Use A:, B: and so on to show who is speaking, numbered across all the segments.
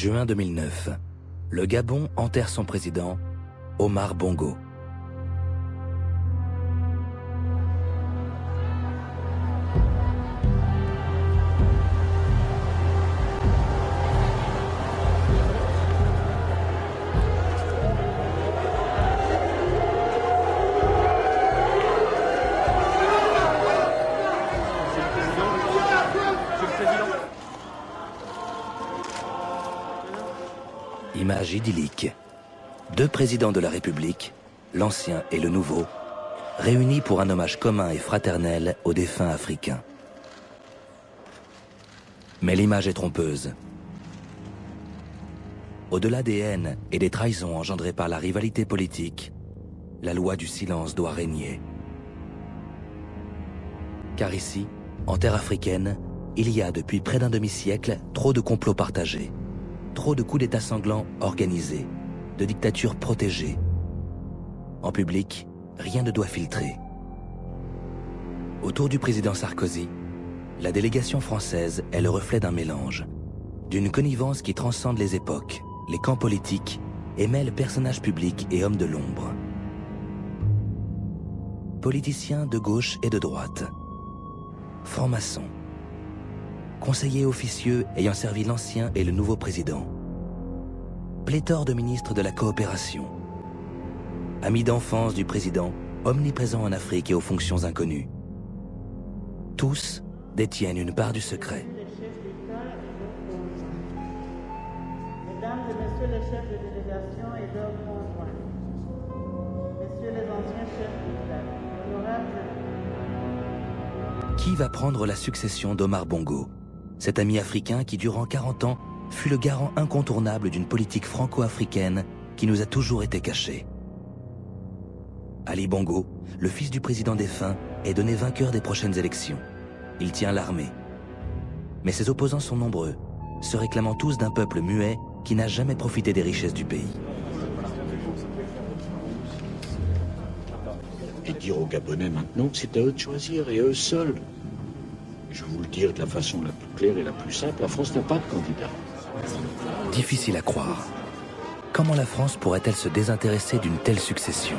A: Juin 2009, le Gabon enterre son président, Omar Bongo. Image idyllique. Deux présidents de la République, l'ancien et le nouveau, réunis pour un hommage commun et fraternel aux défunts africains. Mais l'image est trompeuse. Au-delà des haines et des trahisons engendrées par la rivalité politique, la loi du silence doit régner. Car ici, en terre africaine, il y a depuis près d'un demi-siècle trop de complots partagés, trop de coups d'état sanglants organisés, de dictatures protégées. En public, rien ne doit filtrer. Autour du président Sarkozy, la délégation française est le reflet d'un mélange, d'une connivence qui transcende les époques, les camps politiques et mêle personnages publics et hommes de l'ombre. Politiciens de gauche et de droite, francs-maçons, conseillers officieux ayant servi l'ancien et le nouveau président, pléthore de ministres de la coopération, amis d'enfance du président, omniprésents en Afrique et aux fonctions inconnues. Tous détiennent une part du secret.
B: Mesdames et messieurs les chefs de délégation et leurs conjoints, messieurs les anciens chefs d'État, honorables.
A: Qui va prendre la succession d'Omar Bongo, cet ami africain qui, durant 40 ans, fut le garant incontournable d'une politique franco-africaine qui nous a toujours été cachée. Ali Bongo, le fils du président défunt, est donné vainqueur des prochaines élections. Il tient l'armée. Mais ses opposants sont nombreux, se réclamant tous d'un peuple muet qui n'a jamais profité des richesses du pays.
C: Et dire aux Gabonais maintenant que c'est à eux de choisir, et eux seuls. Je vais vous le dire de la façon la plus claire et la plus simple, la France n'a pas de candidat.
A: Difficile à croire. Comment la France pourrait-elle se désintéresser d'une telle succession ?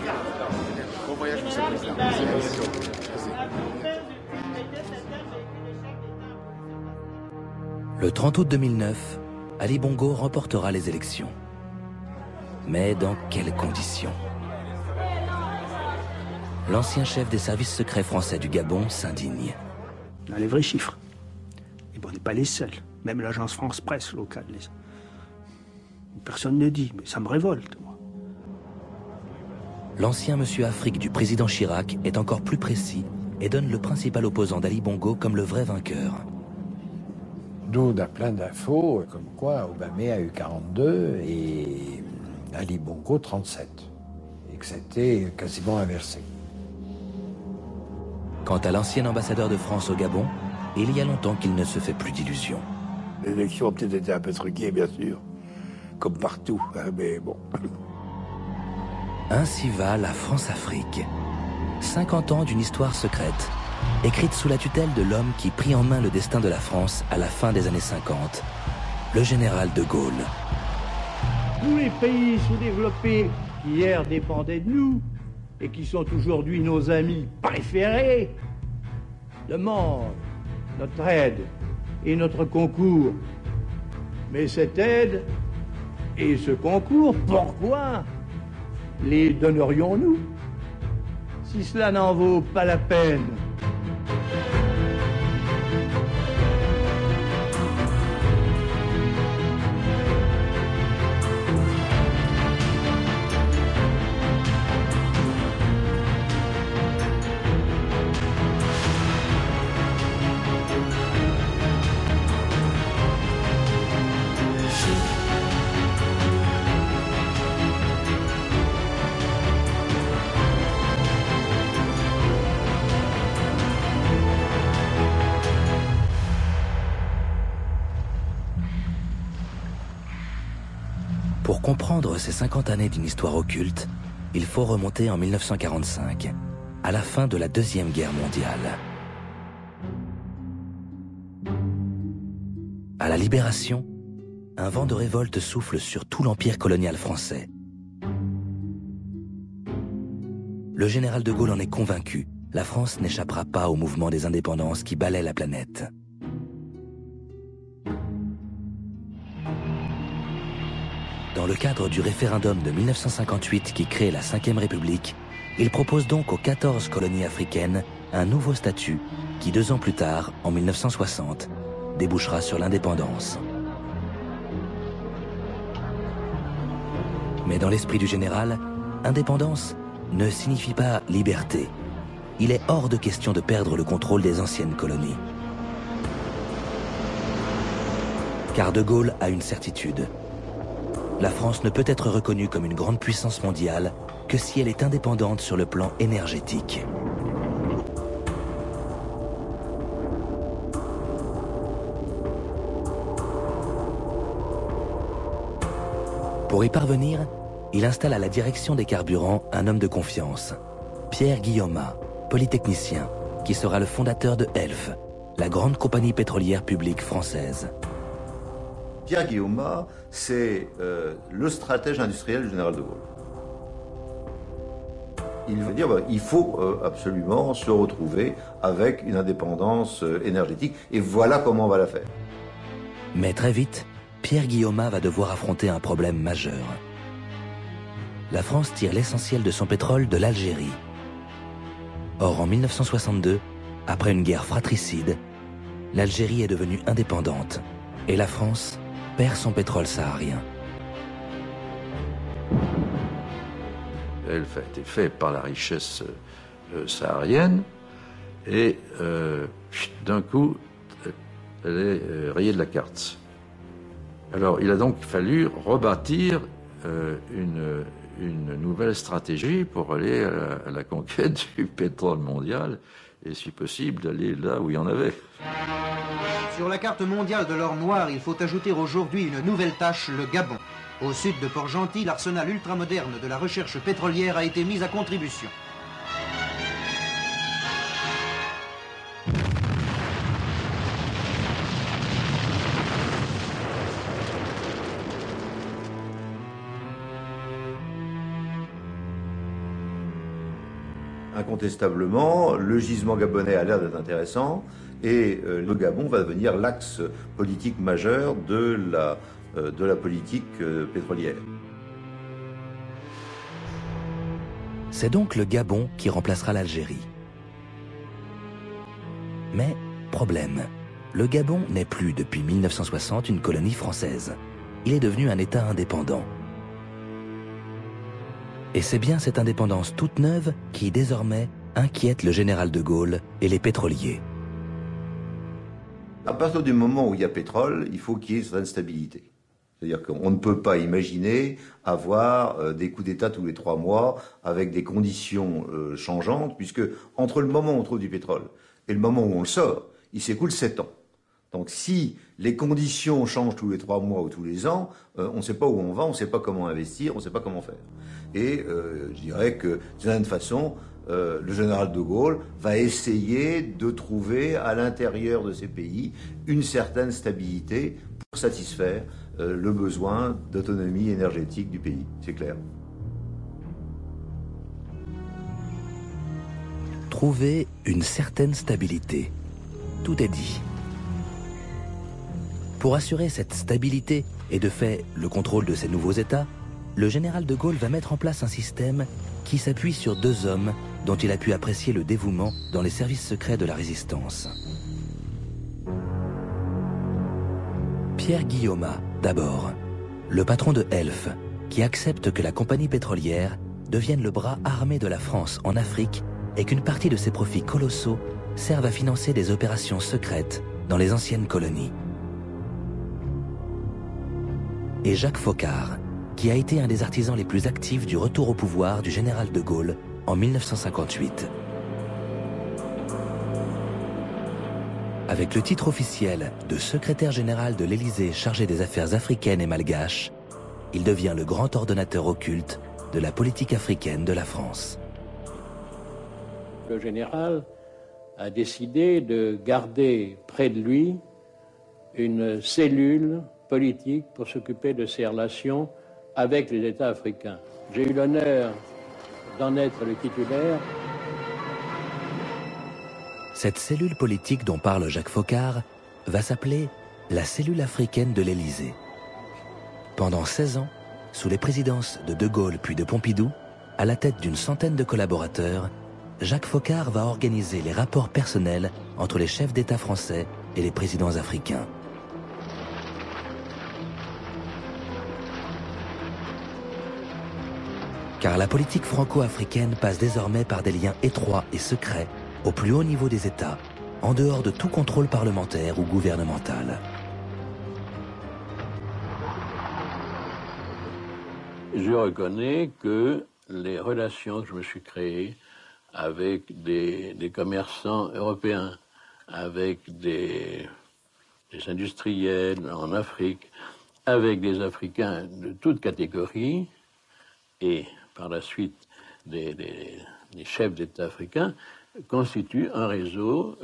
A: Le 30 août 2009, Ali Bongo remportera les élections. Mais dans quelles conditions ? L'ancien chef des services secrets français du Gabon s'indigne.
D: On a les vrais chiffres. Et bon, on n'est pas les seuls. Même l'agence France-Presse locale. Personne ne dit, mais ça me révolte, moi.
A: L'ancien monsieur Afrique du président Chirac est encore plus précis et donne le principal opposant d'Ali Bongo comme le vrai vainqueur.
E: Nous, on a plein d'infos, comme quoi Obama a eu 42 et Ali Bongo 37. Et que c'était quasiment inversé.
A: Quant à l'ancien ambassadeur de France au Gabon, il y a longtemps qu'il ne se fait plus d'illusions.
F: L'élection a peut-être été un peu truquée, bien sûr, comme partout, hein, mais bon.
A: Ainsi va la France-Afrique. 50 ans d'une histoire secrète, écrite sous la tutelle de l'homme qui prit en main le destin de la France à la fin des années 50, le général de Gaulle.
G: Tous les pays sous-développés qui hier dépendaient de nous et qui sont aujourd'hui nos amis préférés demandent notre aide et notre concours. Mais cette aide et ce concours, pourquoi les donnerions-nous si cela n'en vaut pas la peine?
A: Pour comprendre ces 50 années d'une histoire occulte, il faut remonter en 1945, à la fin de la Deuxième Guerre mondiale. À la Libération, un vent de révolte souffle sur tout l'empire colonial français. Le général de Gaulle en est convaincu. La France n'échappera pas au mouvement des indépendances qui balaie la planète. Dans le cadre du référendum de 1958 qui crée la Ve République, il propose donc aux 14 colonies africaines un nouveau statut qui, 2 ans plus tard, en 1960, débouchera sur l'indépendance. Mais dans l'esprit du général, indépendance ne signifie pas liberté. Il est hors de question de perdre le contrôle des anciennes colonies. Car de Gaulle a une certitude. La France ne peut être reconnue comme une grande puissance mondiale que si elle est indépendante sur le plan énergétique. Pour y parvenir, il installe à la direction des carburants un homme de confiance, Pierre Guillaumat, polytechnicien, qui sera le fondateur de Elf, la grande compagnie pétrolière publique française.
H: Pierre Guillaumat, c'est le stratège industriel du général de Gaulle. Il veut dire qu'il faut absolument se retrouver avec une indépendance énergétique, et voilà comment on va la faire.
A: Mais très vite, Pierre Guillaumat va devoir affronter un problème majeur. La France tire l'essentiel de son pétrole de l'Algérie. Or, en 1962, après une guerre fratricide, l'Algérie est devenue indépendante et la France perd son pétrole saharien.
C: Elf a été fait par la richesse saharienne et d'un coup, elle est rayée de la carte. Alors, il a donc fallu rebâtir une nouvelle stratégie pour aller à la conquête du pétrole mondial et, si possible, d'aller là où il y en avait.
I: Sur la carte mondiale de l'or noir, il faut ajouter aujourd'hui une nouvelle tâche, le Gabon. Au sud de Port-Gentil, l'arsenal ultramoderne de la recherche pétrolière a été mis à contribution.
H: Incontestablement, le gisement gabonais a l'air d'être intéressant et le Gabon va devenir l'axe politique majeur de la politique pétrolière.
A: C'est donc le Gabon qui remplacera l'Algérie. Mais, problème, le Gabon n'est plus depuis 1960 une colonie française. Il est devenu un État indépendant. Et c'est bien cette indépendance toute neuve qui, désormais, inquiète le général de Gaulle et les pétroliers.
H: À partir du moment où il y a pétrole, il faut qu'il y ait une certaine stabilité. C'est-à-dire qu'on ne peut pas imaginer avoir des coups d'État tous les 3 mois avec des conditions changeantes, puisque entre le moment où on trouve du pétrole et le moment où on le sort, il s'écoule 7 ans. Donc si les conditions changent tous les 3 mois ou tous les ans, on ne sait pas où on va, on ne sait pas comment investir, on ne sait pas comment faire. Et je dirais que, d'une certaine façon, le général de Gaulle va essayer de trouver à l'intérieur de ces pays une certaine stabilité pour satisfaire le besoin d'autonomie énergétique du pays, c'est clair.
A: Trouver une certaine stabilité. Tout est dit. Pour assurer cette stabilité et de fait le contrôle de ces nouveaux États, le général de Gaulle va mettre en place un système qui s'appuie sur 2 hommes dont il a pu apprécier le dévouement dans les services secrets de la Résistance. Pierre Guillaumat, d'abord, le patron de Elf, qui accepte que la compagnie pétrolière devienne le bras armé de la France en Afrique et qu'une partie de ses profits colossaux servent à financer des opérations secrètes dans les anciennes colonies. Et Jacques Foccart, qui a été un des artisans les plus actifs du retour au pouvoir du général de Gaulle en 1958. Avec le titre officiel de secrétaire général de l'Élysée chargé des affaires africaines et malgaches, il devient le grand ordonnateur occulte de la politique africaine de la France.
J: Le général a décidé de garder près de lui une cellule politique pour s'occuper de ses relations avec les États africains. J'ai eu l'honneur d'en être le titulaire.
A: Cette cellule politique dont parle Jacques Foccart va s'appeler la cellule africaine de l'Élysée. Pendant 16 ans, sous les présidences de De Gaulle puis de Pompidou, à la tête d'une centaine de collaborateurs, Jacques Foccart va organiser les rapports personnels entre les chefs d'État français et les présidents africains. Car la politique franco-africaine passe désormais par des liens étroits et secrets au plus haut niveau des États, en dehors de tout contrôle parlementaire ou gouvernemental.
J: Je reconnais que les relations que je me suis créées avec des commerçants européens, avec des industriels en Afrique, avec des Africains de toutes catégories, et par la suite des chefs d'État africains, constituent un réseau,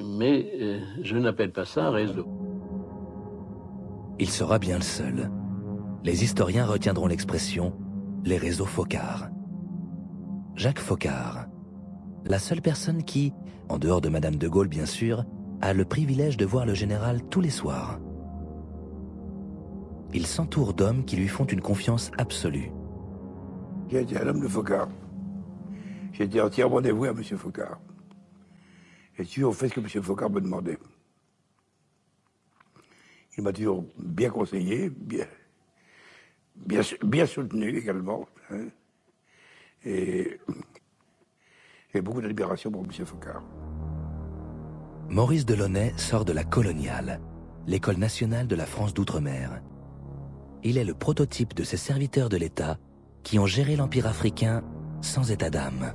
J: mais je n'appelle pas ça un réseau.
A: Il sera bien le seul. Les historiens retiendront l'expression « les réseaux Foccart ». Jacques Foccart, la seule personne qui, en dehors de Madame de Gaulle bien sûr, a le privilège de voir le général tous les soirs. Il s'entoure d'hommes qui lui font une confiance absolue.
F: J'ai été un homme de Foccart. J'ai été entièrement dévoué à M. Foccart. J'ai toujours fait ce que M. Foccart me demandait. Il m'a toujours bien conseillé, bien soutenu également. Hein. Et j'ai beaucoup d'admiration pour M. Foccart.
A: Maurice Delaunay sort de la Coloniale, l'école nationale de la France d'outre-mer. Il est le prototype de ces serviteurs de l'État qui ont géré l'Empire africain sans état d'âme.